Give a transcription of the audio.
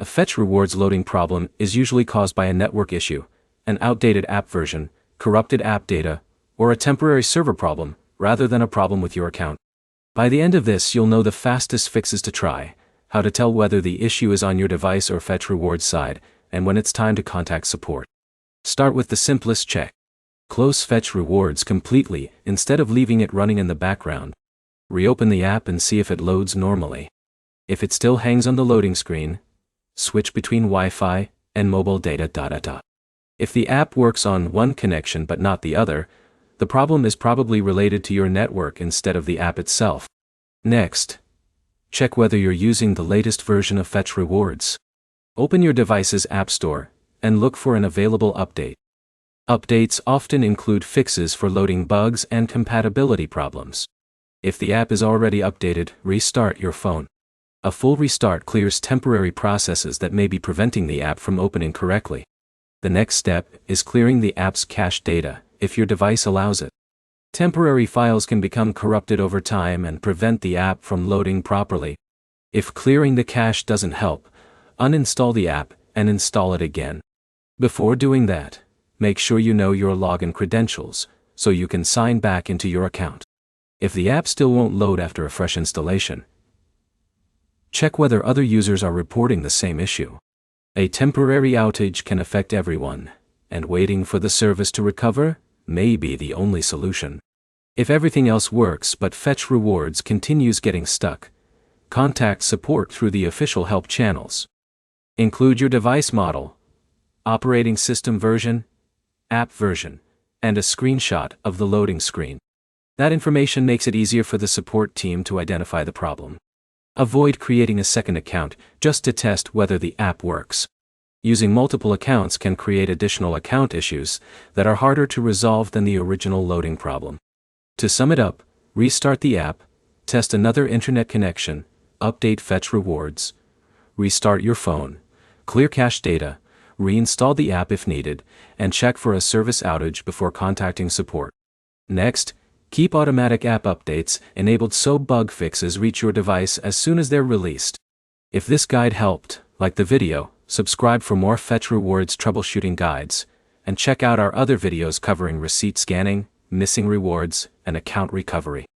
A Fetch Rewards loading problem is usually caused by a network issue, an outdated app version, corrupted app data, or a temporary server problem, rather than a problem with your account. By the end of this, you'll know the fastest fixes to try, how to tell whether the issue is on your device or Fetch Rewards side, and when it's time to contact support. Start with the simplest check. Close Fetch Rewards completely instead of leaving it running in the background. Reopen the app and see if it loads normally. If it still hangs on the loading screen, switch between Wi-Fi and mobile data. If the app works on one connection but not the other, the problem is probably related to your network instead of the app itself. Next, check whether you're using the latest version of Fetch Rewards. Open your device's App Store and look for an available update. Updates often include fixes for loading bugs and compatibility problems. If the app is already updated, restart your phone. A full restart clears temporary processes that may be preventing the app from opening correctly. The next step is clearing the app's cache data, if your device allows it. Temporary files can become corrupted over time and prevent the app from loading properly. If clearing the cache doesn't help, uninstall the app and install it again. Before doing that, make sure you know your login credentials, so you can sign back into your account. If the app still won't load after a fresh installation, check whether other users are reporting the same issue. A temporary outage can affect everyone, and waiting for the service to recover may be the only solution. If everything else works but Fetch Rewards continues getting stuck, contact support through the official help channels. Include your device model, operating system version, app version, and a screenshot of the loading screen. That information makes it easier for the support team to identify the problem. Avoid creating a second account just to test whether the app works. Using multiple accounts can create additional account issues that are harder to resolve than the original loading problem. To sum it up, restart the app, test another internet connection, update Fetch Rewards, restart your phone, clear cache data, reinstall the app if needed, and check for a service outage before contacting support. Next, keep automatic app updates enabled so bug fixes reach your device as soon as they're released. If this guide helped, like the video, subscribe for more Fetch Rewards troubleshooting guides, and check out our other videos covering receipt scanning, missing rewards, and account recovery.